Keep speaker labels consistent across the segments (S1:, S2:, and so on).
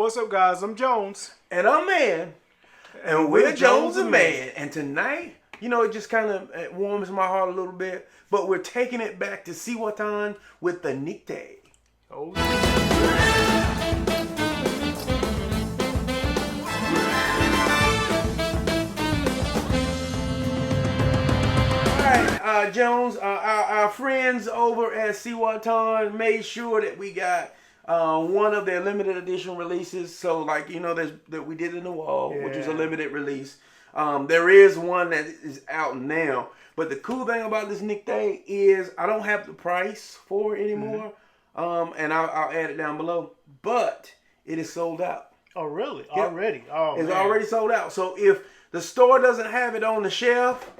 S1: What's up, guys? I'm Jones.
S2: And I'm Mann. And we're Jones and Mann. And tonight, you know, it just kind of warms my heart a little bit. But we're taking it back to Cihuatan with the Nikte.
S1: Oh,
S2: Jones, our friends over at Cihuatan made sure that we got one of their limited edition releases. So, like, you know, that we did in the wall, which is a limited release. There is one that is out now. But the cool thing about this Nikte is I don't have the price for it anymore. And I'll add it down below. But it is sold out.
S1: oh really?
S2: Yep.
S1: Already? Oh,
S2: It's
S1: man.
S2: already sold out. So if the store doesn't have it on the shelf,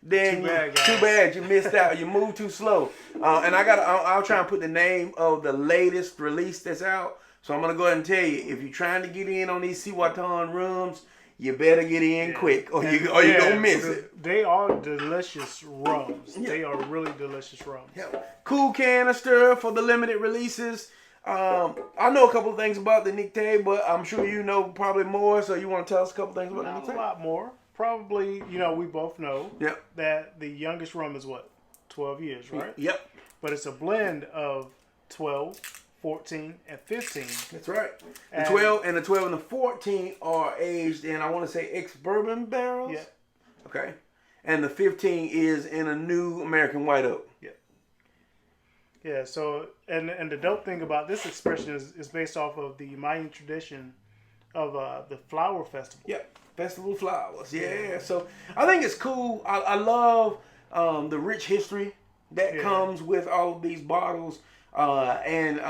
S2: then too bad, you missed out. You moved too slow. And I'll try and put the name of the latest release that's out. So I'm gonna go ahead and tell you, if you're trying to get in on these Cihuatan rums, you better get in quick, or you're gonna miss it.
S1: They are delicious rums.
S2: Yeah.
S1: They are really delicious rums.
S2: Yeah. Cool canister for the limited releases. I know a couple of things about the Nikte, but I'm sure you know probably more. So you want to tell us a couple things about
S1: Not
S2: the
S1: a
S2: Nikte?
S1: lot more. Probably, you know, we both know
S2: Yep.
S1: that the youngest rum is what? 12 years, right?
S2: Yep.
S1: But it's a blend of 12, 14, and 15.
S2: That's right. The
S1: And-
S2: 12 and the 14 are aged in, I want to say, ex-bourbon barrels.
S1: Yeah.
S2: Okay. And the 15 is in a new American white oak.
S1: Yeah, so, and the dope thing about this expression is based off of the Mayan tradition of the flower festival.
S2: Yep. Festival flowers. Yeah. So I think it's cool. I love the rich history that comes with all of these bottles. And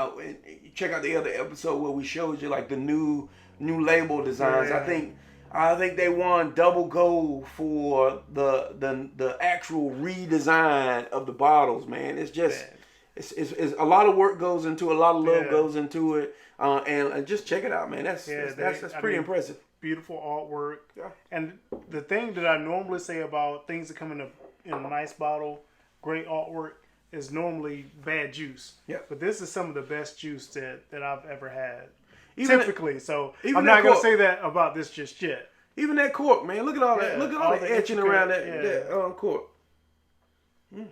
S2: check out the other episode where we showed you like the new label designs.
S1: Yeah.
S2: I think they won double gold for the actual redesign of the bottles. Man, it's just it's a lot of work goes into it, a lot of love goes into it. And just check it out, man. That's pretty impressive.
S1: Beautiful artwork.
S2: Yeah.
S1: And the thing that I normally say about things that come in a nice bottle, great artwork, is normally bad juice.
S2: Yeah.
S1: But this is some of the best juice that I've ever had.
S2: Even
S1: Typically. So
S2: even
S1: I'm not
S2: that
S1: going to
S2: cork.
S1: say that about this just yet.
S2: Even that cork, man. Look at all that. Look at all the etching around
S1: intricate-
S2: that cork.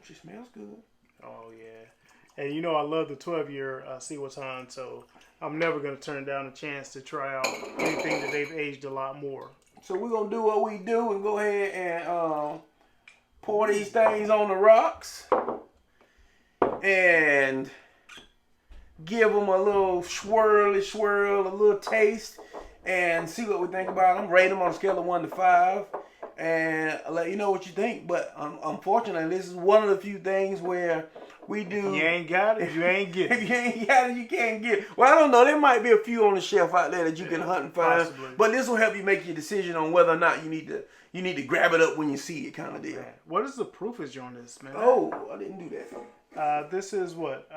S2: She smells good.
S1: Oh, yeah. And you know I love the 12-year Cihuatan, so I'm never going to turn down a chance to try out anything that they've aged a lot more.
S2: So we're going to do what we do and go ahead and pour these things on the rocks and give them a little swirl, a little taste, and see what we think about them. Rate them on a scale of 1 to 5 and I'll let you know what you think. But unfortunately, this is one of the few things where we do.
S1: You ain't got it, you ain't get it.
S2: If you ain't got it, you can't get it. Well, I don't know. There might be a few on the shelf out there that you can hunt and find.
S1: Possibly.
S2: But this will help you make your decision on whether or not you need to grab it up when you see it, kind of deal.
S1: Man, what is the proofage on this, man?
S2: Oh, I didn't do that.
S1: This is what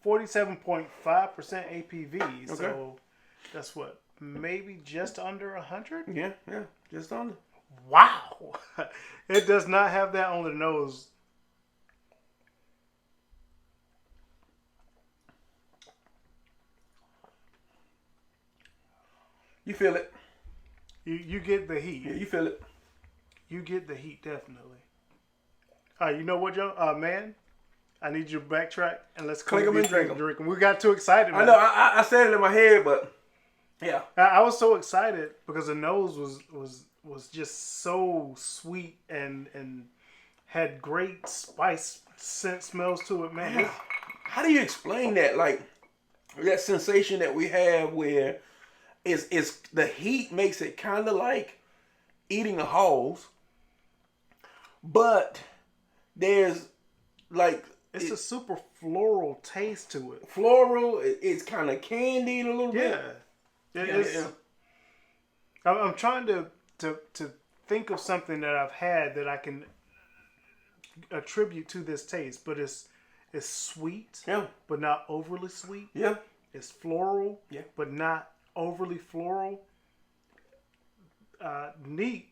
S1: 47.5% APV. So that's what, maybe just under 100.
S2: Yeah, just under.
S1: Wow, it does not have that on the nose.
S2: You feel it.
S1: You get the heat.
S2: Yeah, you feel it.
S1: You get the heat, definitely. You know what, Joe? Man, I need you to backtrack and let's
S2: Clink 'em and drink 'em.
S1: drink 'em. We got too excited.
S2: I
S1: Man.
S2: know. I said it in my head, but yeah.
S1: I was so excited because the nose was just so sweet and had great spice scent smells to it, man.
S2: How do you explain that? Like that sensation that we have where is the heat makes it kind of like eating a Halls, but there's like
S1: it's a super floral taste to it.
S2: Floral. It's kind of candied a little bit.
S1: Yeah. I'm trying to think of something that I've had that I can attribute to this taste, but it's sweet, but not overly sweet.
S2: Yeah.
S1: It's floral,
S2: Yeah.
S1: but not overly floral. Neat.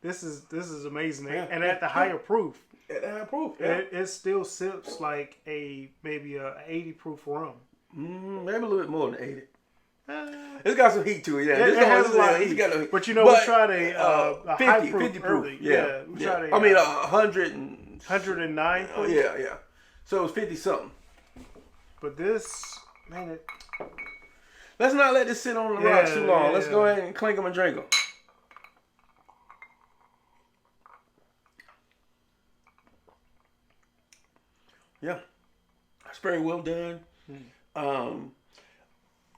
S1: This is amazing, and at the higher proof.
S2: At the higher proof,
S1: it still sips like maybe a 80 proof rum.
S2: Maybe a little bit more than 80. It's got some heat to it. Yeah,
S1: it has a lot of
S2: heat.
S1: heat.
S2: Got no heat.
S1: But we tried a
S2: 50,
S1: high proof
S2: 50 proof.
S1: early.
S2: Yeah.
S1: We tried
S2: 100 and
S1: 109 proof.
S2: yeah. So it was 50 something.
S1: But this, man,
S2: let's not let this sit on the rocks too long. Let's go ahead and clink them and drink them. Yeah, it's very well done.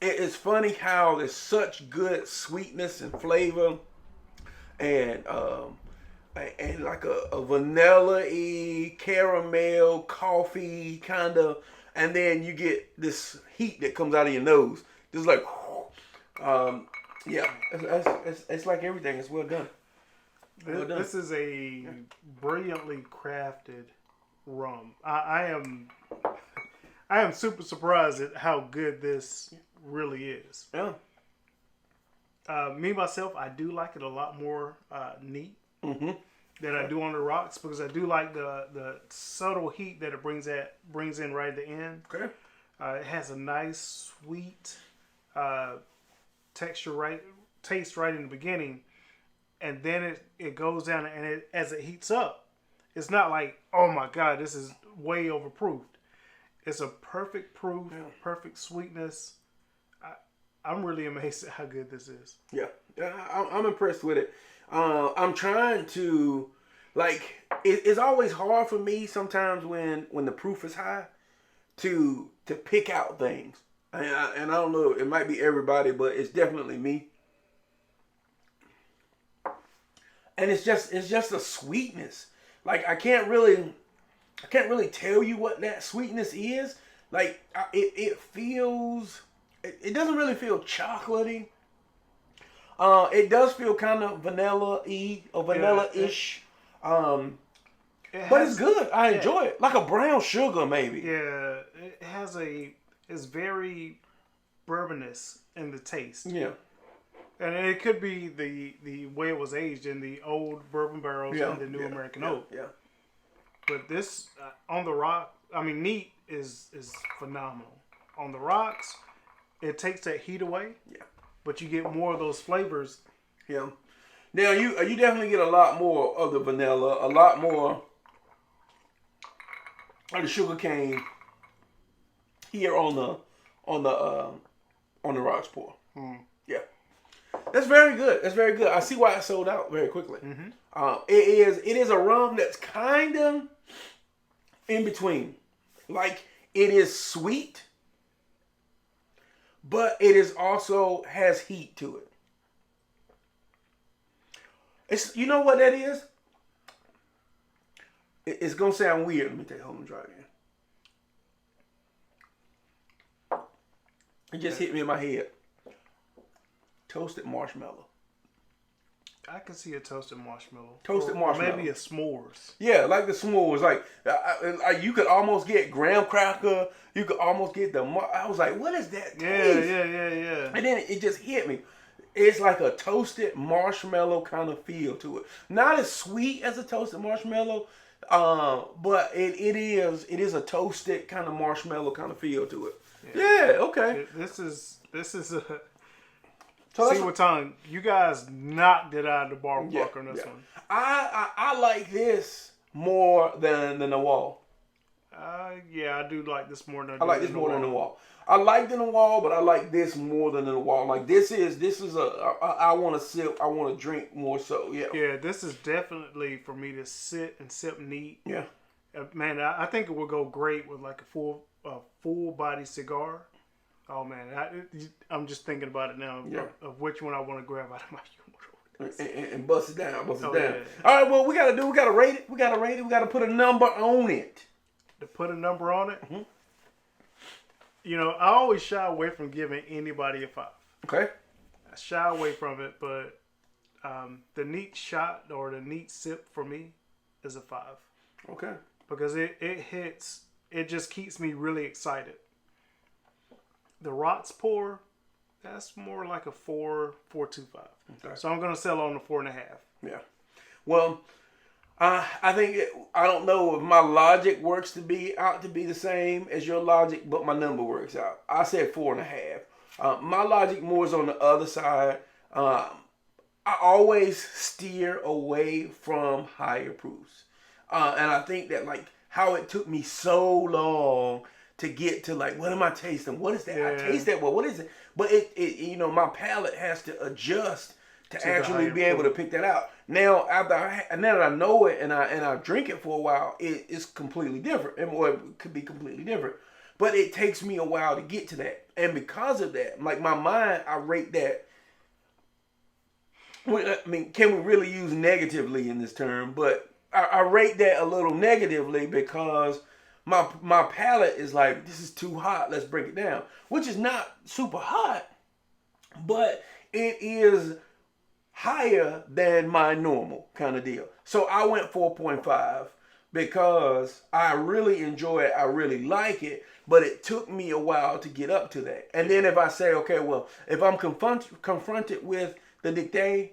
S2: It's funny how there's such good sweetness and flavor, and like a vanilla-y, caramel, coffee kind of, and then you get this heat that comes out of your nose. Just like, yeah, it's like everything. It's well done.
S1: This is a brilliantly crafted rum. I am super surprised at how good this really is.
S2: Yeah.
S1: Me myself, I do like it a lot more neat than I do on the rocks, because I do like the subtle heat that it brings in right at the end.
S2: Okay.
S1: It has a nice sweet taste right in the beginning, and then it goes down, and as it heats up, it's not like, oh my God, this is way overproofed. It's a perfect proof, perfect sweetness. I'm really amazed at how good this is.
S2: Yeah, I'm impressed with it. I'm trying to, like, it's always hard for me sometimes when the proof is high to pick out things. And I don't know, it might be everybody, but it's definitely me. And it's just a sweetness. Like, I can't really tell you what that sweetness is. Like, it feels, it doesn't really feel chocolatey. It does feel kind of vanilla-y or vanilla-ish. But it's good. I enjoy it. Like a brown sugar, maybe.
S1: Yeah, it's very bourbonous in the taste.
S2: Yeah.
S1: And it could be the way it was aged in the old bourbon barrels and the new American oak.
S2: Yeah.
S1: But this, on the rock, I mean, neat is phenomenal. On the rocks, it takes that heat away.
S2: Yeah.
S1: But you get more of those flavors.
S2: Yeah. Now you definitely get a lot more of the vanilla, a lot more of the sugar cane here on the rocks pour. Yeah. That's very good. That's very good. I see why it sold out very quickly. It is a rum that's kind of in between. Like, it is sweet, but it is also has heat to it. It's, you know what that is? It's gonna sound weird. Let me tell you. Hold on, try it again. It just hit me in my head. Toasted marshmallow.
S1: I can see a toasted marshmallow.
S2: Toasted marshmallow.
S1: Maybe a s'mores.
S2: Yeah, like the s'mores. Like you could almost get graham cracker. You could almost get the. I was like, what is that taste?
S1: Yeah.
S2: And then it just hit me. It's like a toasted marshmallow kind of feel to it. Not as sweet as a toasted marshmallow, but it is a toasted kind of marshmallow kind of feel to it. Yeah. Okay.
S1: This is a.
S2: So
S1: Cihuatan, you guys knocked it out of the ballpark on this one.
S2: I like this more than the wall.
S1: I do like this more than
S2: I like this more than the wall. I liked the wall, but I like this more than the wall. Like this is I want to sip. I want to drink more so. Yeah.
S1: Yeah, this is definitely for me to sit and sip neat.
S2: Yeah.
S1: Man, I think it would go great with like a full body cigar. Oh man, I'm just thinking about it now of which one I want to grab out of my humidor.
S2: And bust it down, down.
S1: Yeah.
S2: All right, well, we gotta rate it. We gotta put a number on it.
S1: To put a number on it? Mm-hmm. You know, I always shy away from giving anybody a 5.
S2: Okay.
S1: I shy away from it, but the neat shot or the neat sip for me is a 5.
S2: Okay.
S1: Because it hits, it just keeps me really excited. The rocks pour, that's more like a 4.25. Okay. So I'm gonna sell on the 4.5.
S2: Yeah. Well, I think I don't know if my logic works to be the same as your logic, but my number works out. I said 4.5. My logic more is on the other side. I always steer away from higher proofs. And I think that like how it took me so long to get to like, what am I tasting? What is that? I taste that. Well, what is it? But it my palate has to adjust to actually be able to pick that out. Now, now that I know it and I drink it for a while, it's completely different. Or it could be completely different. But it takes me a while to get to that. And because of that, like my mind, I rate that. I mean, can we really use negatively in this term? But I rate that a little negatively because my palate is like, this is too hot, let's break it down. Which is not super hot, but it is higher than my normal kind of deal. So I went 4.5 because I really enjoy it, I really like it, but it took me a while to get up to that. And then if I say, okay, well, if I'm confronted with the Nikte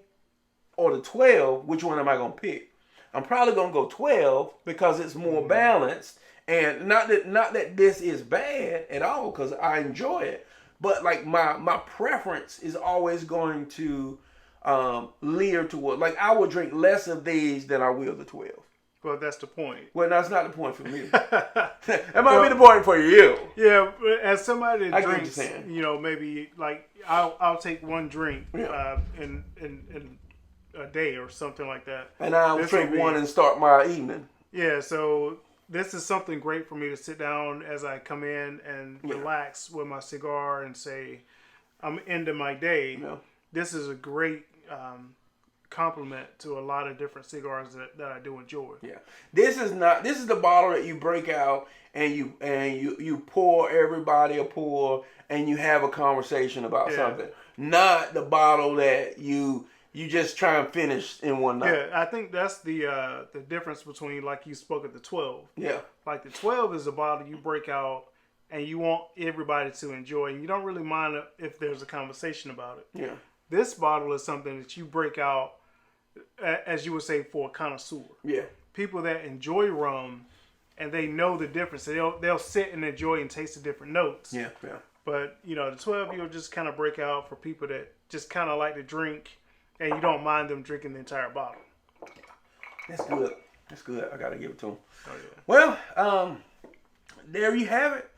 S2: or the 12, which one am I going to pick? I'm probably going to go 12 because it's more balanced. And not that this is bad at all, because I enjoy it. But like my preference is always going to leer toward, like I will drink less of these than I will the 12.
S1: Well, that's the point.
S2: Well, that's not the point for me. That might be the point for you.
S1: Yeah, as somebody that
S2: I
S1: drinks, maybe like I'll take one drink in a day or something like that.
S2: And I'll drink one and start my evening.
S1: Yeah, so this is something great for me to sit down as I come in and relax with my cigar and say, I'm into my day. Yeah. This is a great compliment to a lot of different cigars that I do enjoy. Yeah,
S2: this is the bottle that you break out and you pour everybody a pour and you have a conversation about something. Not the bottle that you just try and finish in one night.
S1: Yeah, I think that's the difference between, like you spoke of the 12.
S2: Yeah,
S1: like the 12 is a bottle you break out and you want everybody to enjoy, and you don't really mind if there's a conversation about it.
S2: Yeah.
S1: This bottle is something that you break out, as you would say, for a connoisseur.
S2: Yeah.
S1: People that enjoy rum and they know the difference. They'll sit and enjoy and taste the different notes.
S2: Yeah, yeah.
S1: But, the 12 you'll just kind of break out for people that just kind of like to drink and you don't mind them drinking the entire bottle.
S2: That's good. That's good. I got to give it to them.
S1: Oh, yeah.
S2: Well, there you have it.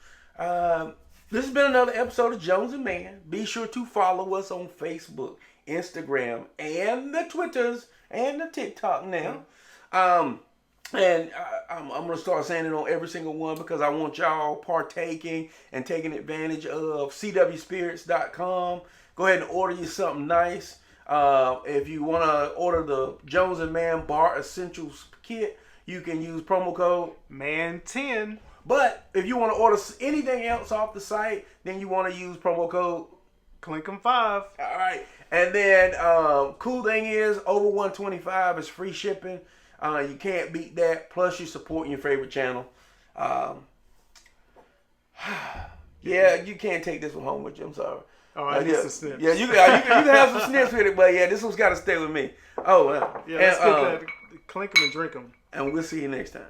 S2: This has been another episode of Jones and Mann. Be sure to follow us on Facebook, Instagram, and the Twitters, and the TikTok now. And I'm going to start saying it on every single one because I want y'all partaking and taking advantage of cwspirits.com. Go ahead and order you something nice. If you want to order the Jones and Mann Bar Essentials Kit, you can use promo code
S1: MAN10.
S2: But if you want to order anything else off the site, then you want to use promo code
S1: Clinkum5.
S2: All right. And then cool thing is over 125 is free shipping. You can't beat that. Plus you're supporting your favorite channel. Yeah, you can't take this one home with you. I'm sorry.
S1: Oh, I need some snips.
S2: Yeah, you can have some snips with it, but yeah, this one's got to stay with me. Oh, well.
S1: Yeah, let's get that. Clink them and drink them.
S2: And we'll see you next time.